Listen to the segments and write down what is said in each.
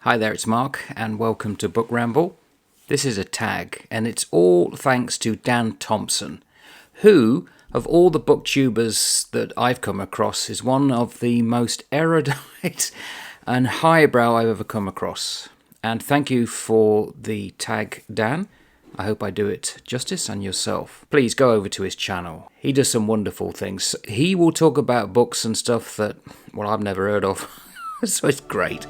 Hi there, it's Mark, and welcome to Book-ramble. This is a tag, and it's all thanks to Dan Thompson, who, of all the booktubers that I've come across, is one of the most erudite and highbrow I've ever come across. And thank you for the tag, Dan. I hope I do it justice, and yourself. Please go over to his channel. He does some wonderful things. He will talk about books and stuff that, well, I've never heard of. So it's great.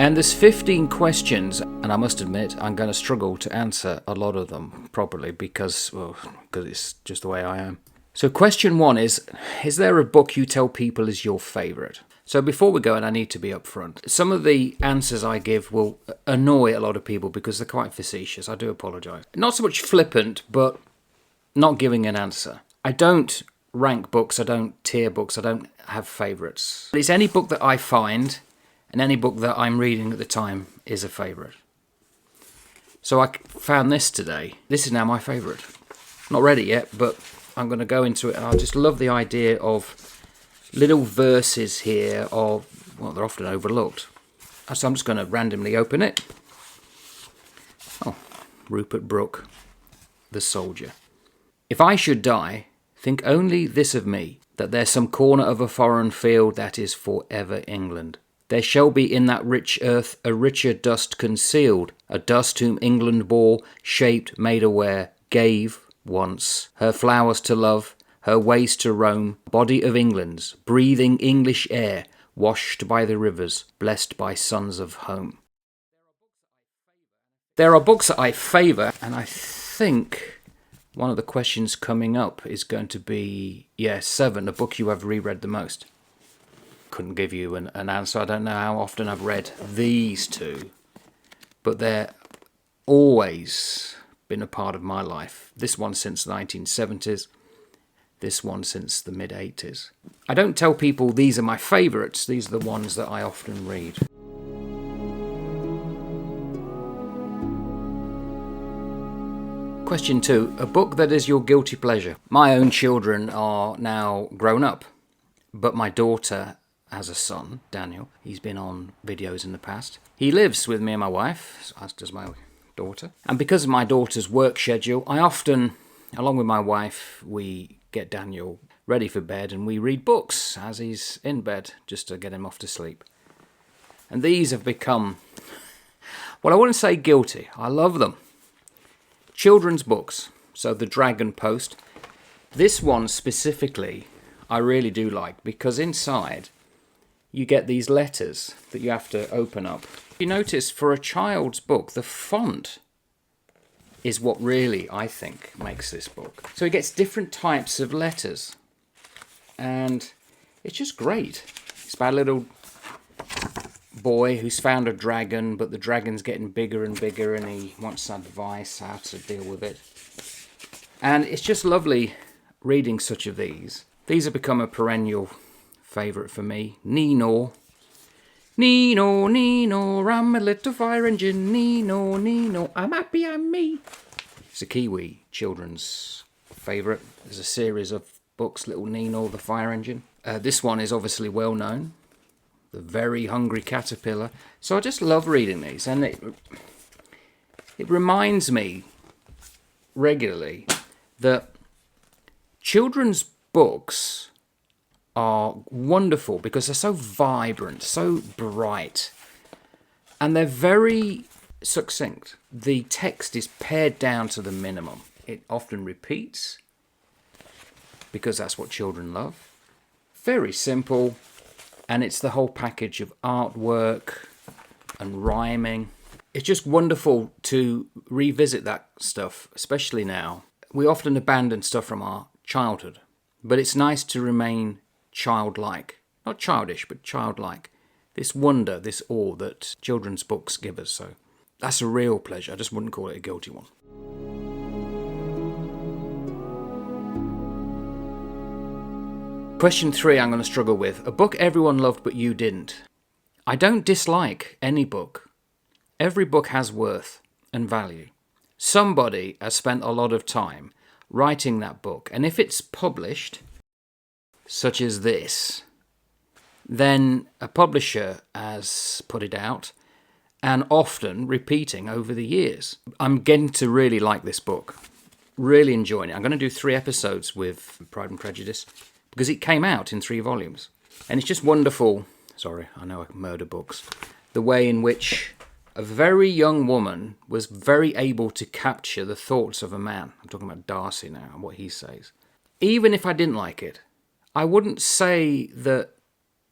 And there's 15 questions, and I must admit I'm going to struggle to answer a lot of them properly because it's just the way I am. So question 1 is there a book you tell people is your favourite? So before we go, and I need to be upfront, some of the answers I give will annoy a lot of people because they're quite facetious. I do apologise. Not so much flippant, but not giving an answer. I don't rank books, I don't tier books, I don't have favourites. It's any book that I find, and any book that I'm reading at the time is a favourite. So I found this today. This is now my favourite. Not ready yet, but I'm going to go into it. And I just love the idea of little verses here of, well, they're often overlooked. So I'm just going to randomly open it. Oh, Rupert Brooke, The Soldier. If I should die, think only this of me, that there's some corner of a foreign field that is forever England. There shall be in that rich earth a richer dust concealed, a dust whom England bore, shaped, made aware, gave, once, her flowers to love, her ways to roam, body of England's, breathing English air, washed by the rivers, blessed by sons of home. There are books that I favour, and I think one of the questions coming up is going to be, 7, a book you have reread the most. Couldn't give you an answer. I don't know how often I've read these two, but they're always been a part of my life. This one since the 1970s, this one since the mid-80s. I don't tell people these are my favourites, these are the ones that I often read. Question 2, a book that is your guilty pleasure. My own children are now grown up, but my daughter has a son, Daniel. He's been on videos in the past. He lives with me and my wife, as does my daughter. And because of my daughter's work schedule, I often, along with my wife, we get Daniel ready for bed and we read books as he's in bed, just to get him off to sleep. And these have become, well, I wouldn't say guilty. I love them. Children's books. So The Dragon Post. This one specifically, I really do like because inside you get these letters that you have to open up. You notice for a child's book, the font is what really, I think, makes this book. So it gets different types of letters. And it's just great. It's about a little boy who's found a dragon, but the dragon's getting bigger and bigger and he wants advice how to deal with it. And it's just lovely reading such of these. These have become a perennial favourite for me. Nino, I'm a little fire engine. Nino, I'm happy I'm me. It's a Kiwi children's favourite. There's a series of books, Little Nino, the fire engine. This one is obviously well known. The Very Hungry Caterpillar. So I just love reading these, and it reminds me regularly that children's books are wonderful because they're so vibrant, so bright, and they're very succinct. The text is pared down to the minimum. It often repeats because that's what children love. Very simple, and it's the whole package of artwork and rhyming. It's just wonderful to revisit that stuff, especially now. We often abandon stuff from our childhood, but it's nice to remain childlike. Not childish, but childlike. This wonder, this awe that children's books give us. So that's a real pleasure. I just wouldn't call it a guilty one. Question 3 I'm going to struggle with. A book everyone loved but you didn't. I don't dislike any book. Every book has worth and value. Somebody has spent a lot of time writing that book, and if it's published, such as this, then a publisher has put it out, and often repeating over the years. I'm getting to really like this book, really enjoying it. I'm going to do 3 episodes with Pride and Prejudice, because it came out in 3 volumes. And it's just wonderful, sorry, I know I murder books, the way in which a very young woman was very able to capture the thoughts of a man. I'm talking about Darcy now and what he says. Even if I didn't like it, I wouldn't say that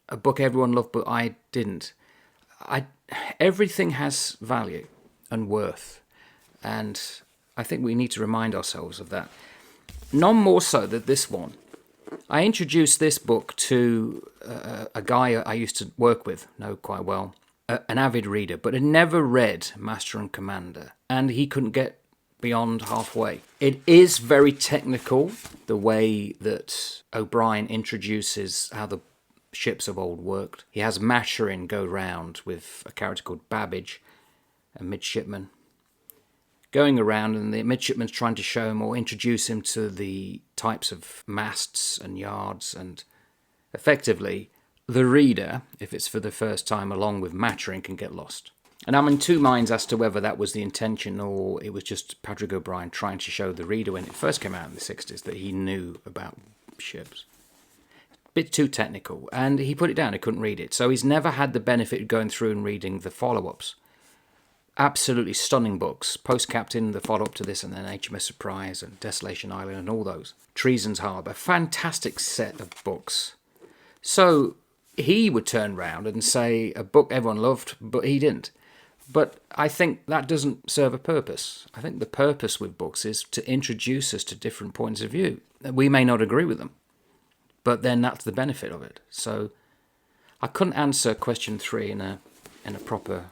a book everyone loved, but I didn't. Everything has value and worth, and I think we need to remind ourselves of that. None more so than this one. I introduced this book to a guy I used to work with, know quite well, an avid reader, but had never read Master and Commander, and he couldn't get beyond halfway. It is very technical, the way that O'Brien introduces how the ships of old worked. He has Maturin go round with a character called Babbage, a midshipman, going around, and the midshipman's trying to show him or introduce him to the types of masts and yards, and effectively the reader, if it's for the first time along with Maturin, can get lost. And I'm in 2 minds as to whether that was the intention or it was just Patrick O'Brien trying to show the reader when it first came out in the 60s that he knew about ships. Bit too technical, and he put it down. He couldn't read it, so he's never had the benefit of going through and reading the follow-ups. Absolutely stunning books. Post Captain, the follow-up to this, and then HMS Surprise and Desolation Island and all those. Treason's Harbour, fantastic set of books. So he would turn round and say a book everyone loved, but he didn't. But I think that doesn't serve a purpose. I think the purpose with books is to introduce us to different points of view. We may not agree with them, but then that's the benefit of it. So I couldn't answer question 3 in a proper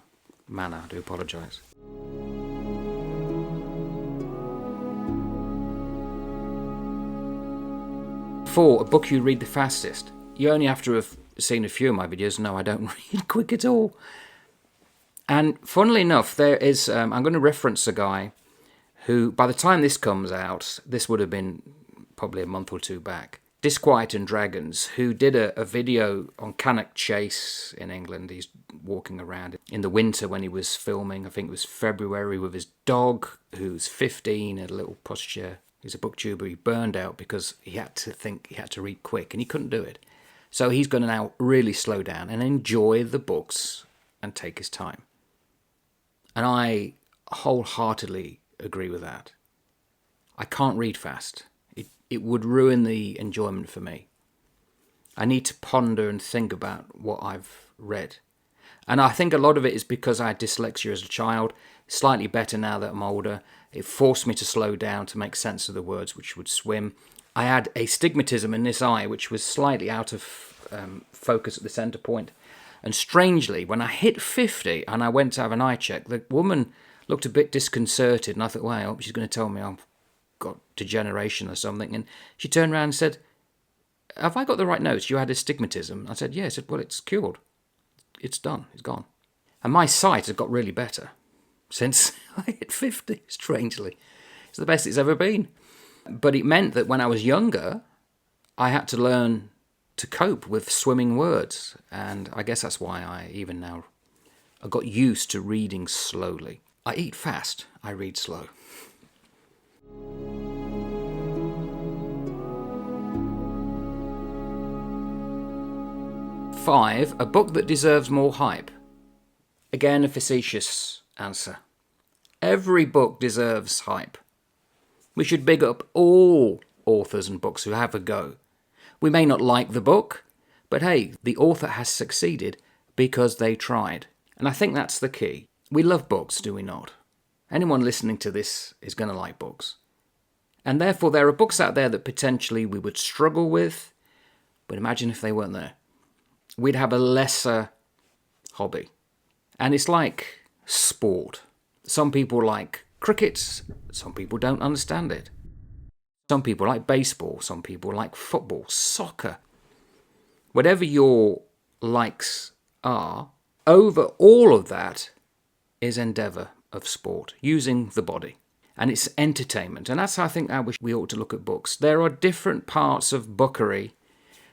manner. I do apologise. For a book you read the fastest, you only have to have seen a few of my videos. No, I don't read quick at all. And funnily enough, there is, I'm going to reference a guy who, by the time this comes out, this would have been probably a month or 2 back, Disquiet and Dragons, who did a video on Cannock Chase in England. He's walking around in the winter when he was filming, I think it was February, with his dog, who's 15, had a little posture. He's a booktuber. He burned out because he had to read quick, and he couldn't do it. So he's going to now really slow down and enjoy the books and take his time. And I wholeheartedly agree with that. I can't read fast. It would ruin the enjoyment for me. I need to ponder and think about what I've read. And I think a lot of it is because I had dyslexia as a child, slightly better now that I'm older. It forced me to slow down to make sense of the words which would swim. I had astigmatism in this eye, which was slightly out of focus at the centre point. And strangely, when I hit 50 and I went to have an eye check, the woman looked a bit disconcerted, and I thought, well, I hope she's going to tell me I've got degeneration or something. And she turned around and said, have I got the right notes? You had astigmatism. I said, yeah. I said, well, it's cured. It's done. It's gone. And my sight has got really better since I hit 50, strangely. It's the best it's ever been. But it meant that when I was younger, I had to learn to cope with swimming words. And I guess that's why I got used to reading slowly. I eat fast. I read slow. Five, a book that deserves more hype. Again, a facetious answer. Every book deserves hype. We should big up all authors and books who have a go. We may not like the book, but hey, the author has succeeded because they tried. And I think that's the key. We love books, do we not? Anyone listening to this is going to like books. And therefore, there are books out there that potentially we would struggle with, but imagine if they weren't there. We'd have a lesser hobby. And it's like sport. Some people like cricket, some people don't understand it. Some people like baseball, some people like football, soccer. Whatever your likes are, over all of that is endeavour of sport, using the body. And it's entertainment. And that's, I think, how we ought to look at books. There are different parts of bookery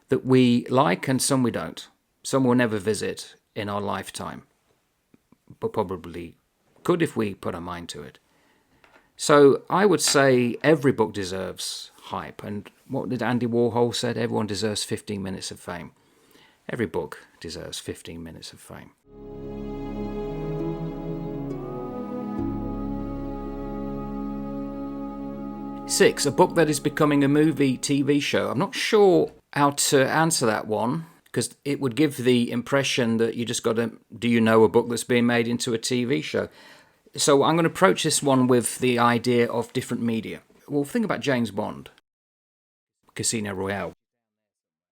that we like and some we don't. Some we'll never visit in our lifetime, but probably could if we put our mind to it. So I would say every book deserves hype. And what did Andy Warhol said? Everyone deserves 15 minutes of fame. Every book deserves 15 minutes of fame. Six, a book that is becoming a movie, TV show. I'm not sure how to answer that one, because it would give the impression that you just got to, do you know a book that's being made into a TV show? So I'm going to approach this one with the idea of different media. Well, think about James Bond, Casino Royale.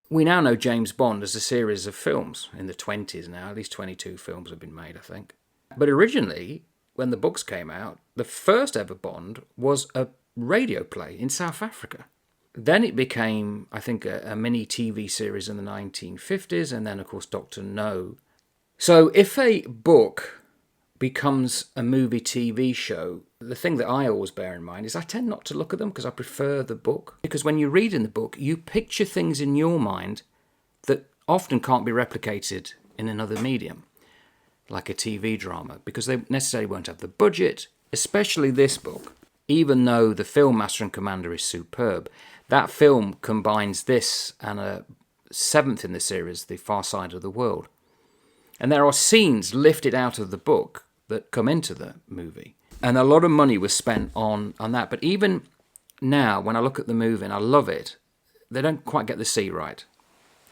We now know James Bond as a series of films in the 20s now. At least 22 films have been made, I think. But originally, when the books came out, the first ever Bond was a radio play in South Africa. Then it became, I think, a mini TV series in the 1950s, and then, of course, Dr. No. So if a book becomes a movie TV show, the thing that I always bear in mind is I tend not to look at them because I prefer the book. Because when you read in the book, you picture things in your mind that often can't be replicated in another medium, like a TV drama, because they necessarily won't have the budget, especially this book. Even though the film Master and Commander is superb, that film combines this and a seventh in the series, The Far Side of the World. And there are scenes lifted out of the book that come into the movie. And a lot of money was spent on that. But even now, when I look at the movie and I love it, they don't quite get the C right.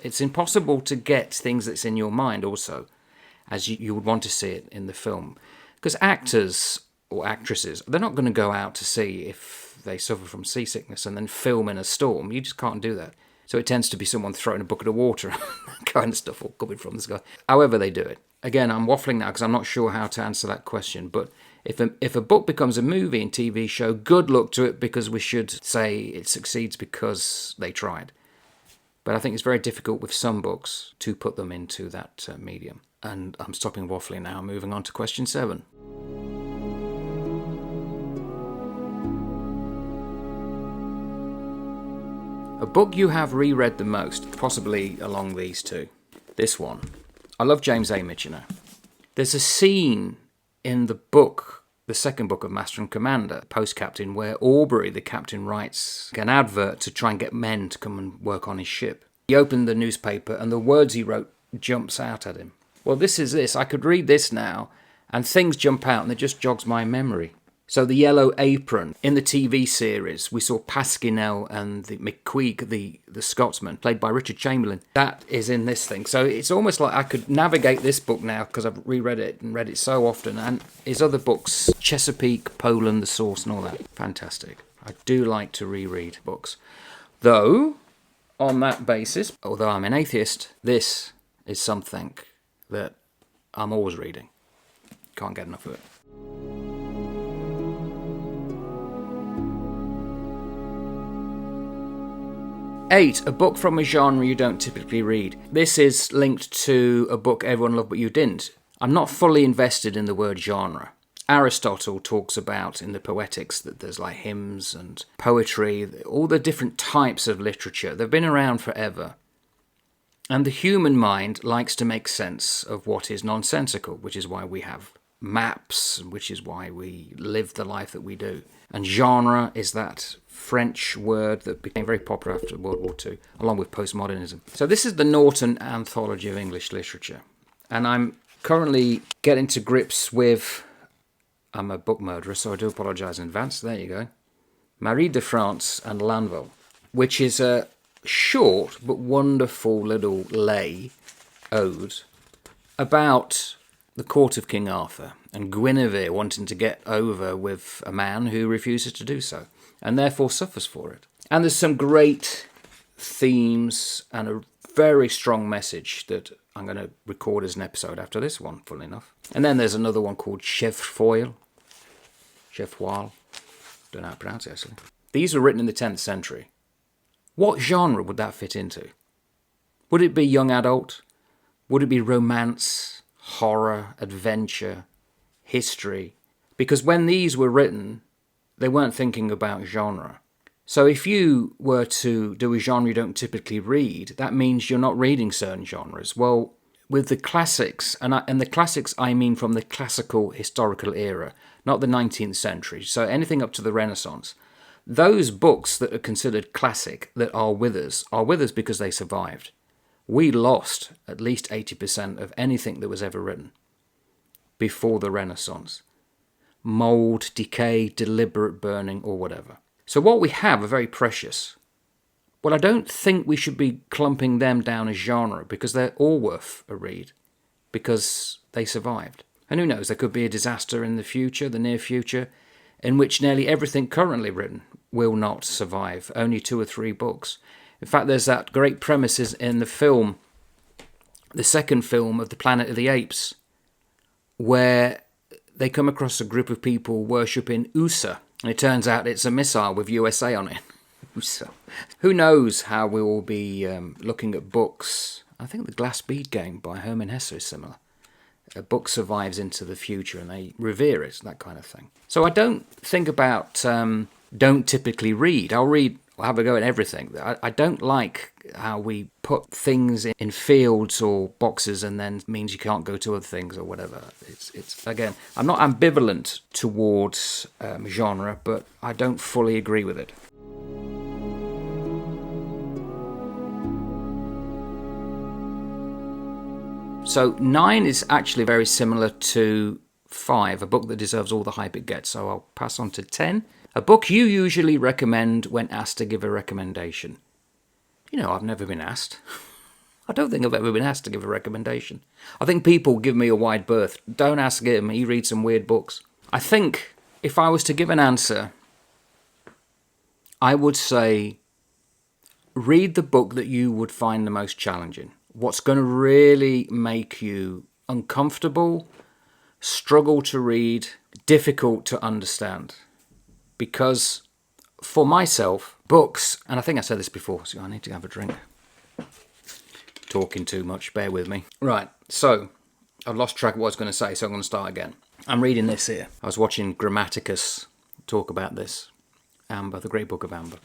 It's impossible to get things that's in your mind also, as you would want to see it in the film. Because actors or actresses, they're not going to go out to see if they suffer from seasickness and then film in a storm. You just can't do that. So it tends to be someone throwing a bucket of water, that kind of stuff, all coming from the sky. However they do it. Again, I'm waffling now because I'm not sure how to answer that question. But if a book becomes a movie and TV show, good luck to it, because we should say it succeeds because they tried. But I think it's very difficult with some books to put them into that medium. And I'm stopping waffling now, moving on to question 7. A book you have reread the most, possibly along these two. This one. I love James Amidge, you know. There's a scene in the book, the second book of Master and Commander, Post-Captain, where Aubrey, the captain, writes an advert to try and get men to come and work on his ship. He opened the newspaper and the words he wrote jumps out at him. Well, this is this. I could read this now and things jump out and it just jogs my memory. So the Yellow Apron, in the TV series, we saw Pasquinel and the McQueek, the Scotsman, played by Richard Chamberlain. That is in this thing. So it's almost like I could navigate this book now because I've reread it and read it so often. And his other books, Chesapeake, Poland, The Source and all that. Fantastic. I do like to reread books. Though, on that basis, although I'm an atheist, this is something that I'm always reading. Can't get enough of it. 8, a book from a genre you don't typically read. This is linked to a book Everyone Loved But You Didn't. I'm not fully invested in the word genre. Aristotle talks about in the Poetics that there's like hymns and poetry, all the different types of literature. They've been around forever. And the human mind likes to make sense of what is nonsensical, which is why we have maps, which is why we live the life that we do. And genre is that French word that became very popular after World War II, along with postmodernism. So this is the Norton Anthology of English Literature. And I'm currently getting to grips with, I'm a book murderer, so I do apologise in advance. There you go. Marie de France and Lanville, which is a short but wonderful little lay ode about the court of King Arthur and Guinevere wanting to get over with a man who refuses to do so and therefore suffers for it. And there's some great themes and a very strong message that I'm going to record as an episode after this one, funnily enough. And then there's another one called Chevrefoil. Chevrefoil. Don't know how to pronounce it, actually. These were written in the 10th century. What genre would that fit into? Would it be young adult? Would it be romance, horror, adventure, history. Because when these were written, they weren't thinking about genre. So if you were to do a genre you don't typically read, that means you're not reading certain genres. Well, with the classics, and the classics I mean from the classical historical era, not the 19th century, so anything up to the Renaissance, those books that are considered classic that are with us because they survived. We lost at least 80% of anything that was ever written before the Renaissance. Mold, decay, deliberate burning, or whatever. So what we have are very precious. Well, I don't think we should be clumping them down as genre because they're all worth a read because they survived. And who knows, there could be a disaster in the future, the near future, in which nearly everything currently written will not survive, only 2 or 3 books. In fact, there's that great premises in the film, the second film of the Planet of the Apes, where they come across a group of people worshipping USA, and it turns out it's a missile with USA on it. USA. Who knows how we will be looking at books. I think the Glass Bead Game by Hermann Hesse is similar. A book survives into the future and they revere it, that kind of thing. So I don't think about, don't typically read. I'll have a go at everything. I don't like how we put things in fields or boxes and then means you can't go to other things or whatever. It's again, I'm not ambivalent towards genre, but I don't fully agree with it. So 9 is actually very similar to 5, a book that deserves all the hype it gets. So I'll pass on to 10. A book you usually recommend when asked to give a recommendation. You know, I've never been asked. I don't think I've ever been asked to give a recommendation. I think people give me a wide berth. Don't ask him, he reads some weird books. I think if I was to give an answer, I would say read the book that you would find the most challenging. What's going to really make you uncomfortable, struggle to read, difficult to understand. Because for myself, books, and I think I said this before, so I need to have a drink. Talking too much, bear with me. Right, so I've lost track of what I was going to say, so I'm going to start again. I'm reading this here. I was watching Grammaticus talk about this, Amber, the Great Book of Amber.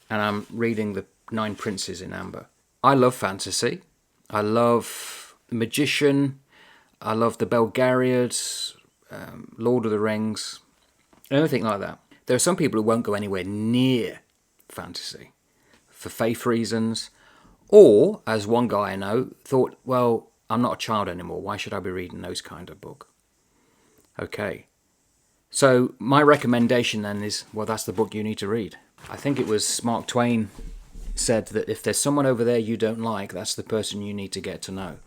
And I'm reading the 9 Princes in Amber. I love fantasy. I love The Magician. I love the Belgariad, Lord of the Rings. Anything like that. There are some people who won't go anywhere near fantasy for faith reasons, or, as one guy I know thought, well, I'm not a child anymore. Why should I be reading those kind of book? Okay. So my recommendation then is, well, that's the book you need to read. I think it was Mark Twain said that if there's someone over there you don't like, that's the person you need to get to know.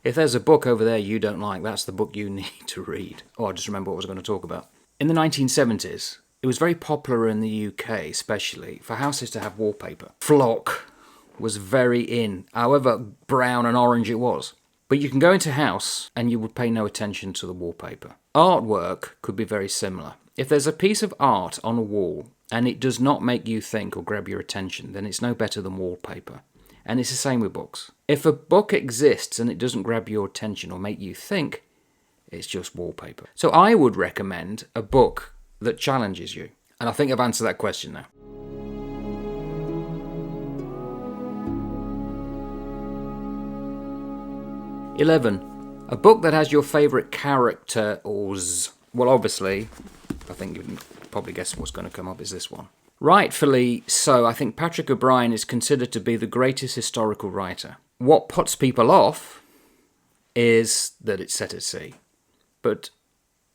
If there's a book over there you don't like, that's the book you need to read. Oh, I just remember what I was going to talk about. In the 1970s, it was very popular in the UK, especially, for houses to have wallpaper. Flock was very in, however brown and orange it was. But you can go into a house and you would pay no attention to the wallpaper. Artwork could be very similar. If there's a piece of art on a wall and it does not make you think or grab your attention, then it's no better than wallpaper. And it's the same with books. If a book exists and it doesn't grab your attention or make you think, it's just wallpaper. So I would recommend a book that challenges you. And I think I've answered that question now. "11. A book that has your favourite character or well, obviously, I think you can probably guess what's going to come up is this one. Rightfully so, I think Patrick O'Brian is considered to be the greatest historical writer. What puts people off is that it's set at sea. But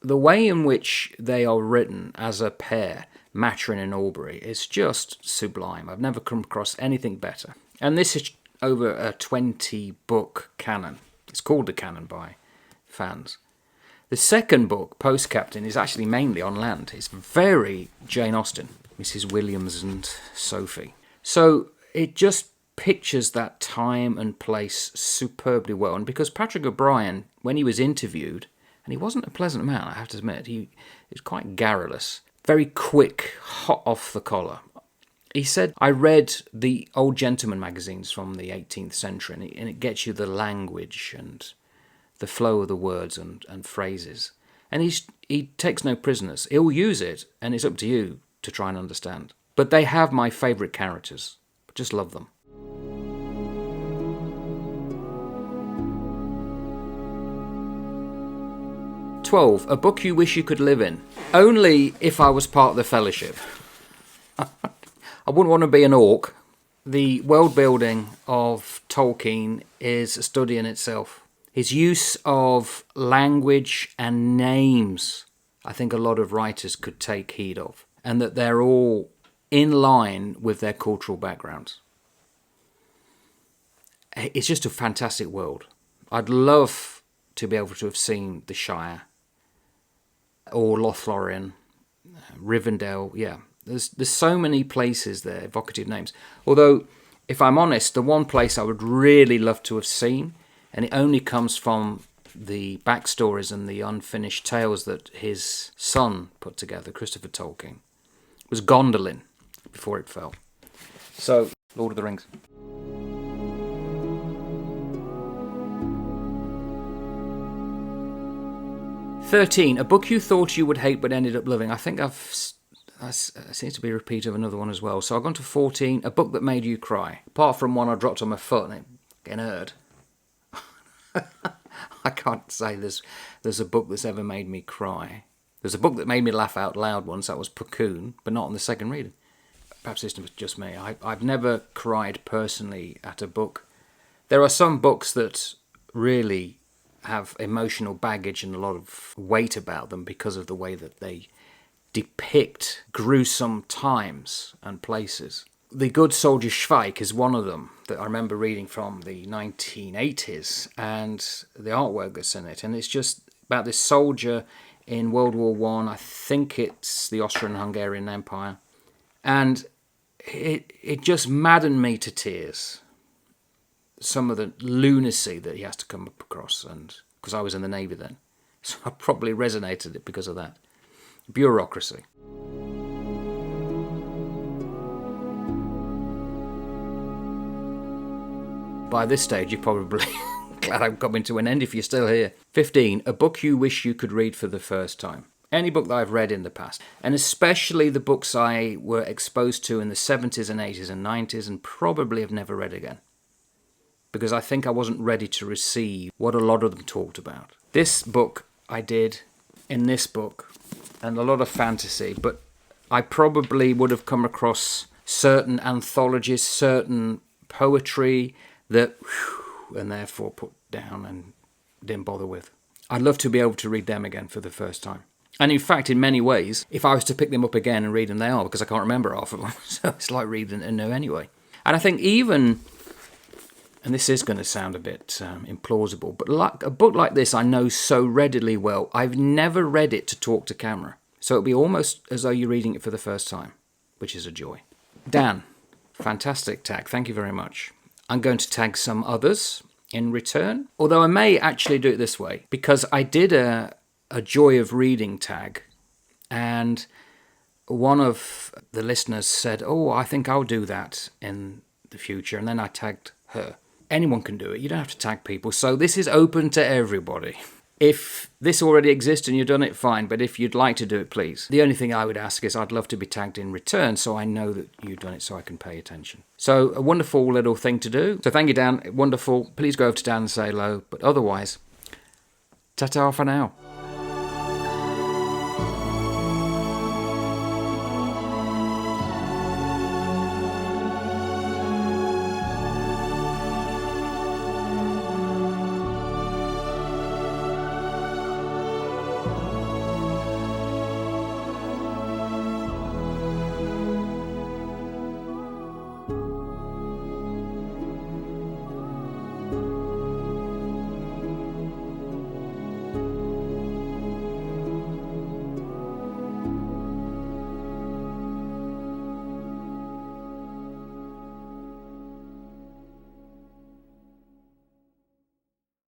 the way in which they are written as a pair, Maturin and Aubrey, is just sublime. I've never come across anything better. And this is over a 20-book canon. It's called the canon by fans. The second book, Post Captain, is actually mainly on land. It's very Jane Austen, Mrs. Williams and Sophie. So it just pictures that time and place superbly well. And because Patrick O'Brian, when he was interviewed, and he wasn't a pleasant man, I have to admit, he was quite garrulous, very quick, hot off the collar. He said, I read the old gentleman magazines from the 18th century, and it gets you the language and the flow of the words and phrases. And he takes no prisoners. He'll use it, and it's up to you to try and understand. But they have my favourite characters. Just love them. "12. A book you wish you could live in." Only if I was part of the Fellowship. I wouldn't want to be an orc. The world building of Tolkien is a study in itself. His use of language and names, I think a lot of writers could take heed of, and that they're all in line with their cultural backgrounds. It's just a fantastic world. I'd love to be able to have seen the Shire, or Lothlorien, Rivendell. Yeah, there's so many places there, evocative names. Although, if I'm honest, the one place I would really love to have seen, and it only comes from the backstories and the unfinished tales that his son put together, Christopher Tolkien, was Gondolin before it fell. So, Lord of the Rings. "13. A book you thought you would hate but ended up loving." I think I seem to be a repeat of another one as well. So I've gone to 14. A book that made you cry. Apart from one I dropped on my foot and it getting hurt. I can't say there's a book that's ever made me cry. There's a book that made me laugh out loud once. That was Cocoon, but not on the second reading. Perhaps it's just me. I've never cried personally at a book. There are some books that really have emotional baggage and a lot of weight about them because of the way that they depict gruesome times and places. The Good Soldier Schweik is one of them that I remember reading from the 1980s, and the artwork that's in it. And it's just about this soldier in World War I think it's the Austrian-Hungarian Empire. And it just maddened me to tears. Some of the lunacy that he has to come up across, and because I was in the Navy then. So I probably resonated it because of that. Bureaucracy. By this stage, you're probably glad I'm coming to an end if you're still here. 15. A book you wish you could read for the first time. Any book that I've read in the past, and especially the books I were exposed to in the 70s and 80s and 90s and probably have never read again. Because I think I wasn't ready to receive what a lot of them talked about. This book I did in this book, and a lot of fantasy, but I probably would have come across certain anthologies, certain poetry that, and therefore put down and didn't bother with. I'd love to be able to read them again for the first time. And in fact, in many ways, if I was to pick them up again and read them, they are, because I can't remember half of them. So it's like reading a new anyway. And I think even, and this is going to sound a bit implausible, but like a book like this I know so readily well, I've never read it to talk to camera. So it'll be almost as though you're reading it for the first time, which is a joy. Dan, fantastic tag. Thank you very much. I'm going to tag some others in return, although I may actually do it this way, because I did a joy of reading tag, and one of the listeners said, "Oh, I think I'll do that in the future," and then I tagged her. Anyone can do it. You don't have to tag people. So this is open to everybody. If this already exists and you've done it, fine. But if you'd like to do it, please. The only thing I would ask is I'd love to be tagged in return so I know that you've done it so I can pay attention. So a wonderful little thing to do. So thank you, Dan. Wonderful. Please go over to Dan and say hello. But otherwise, ta-ta for now.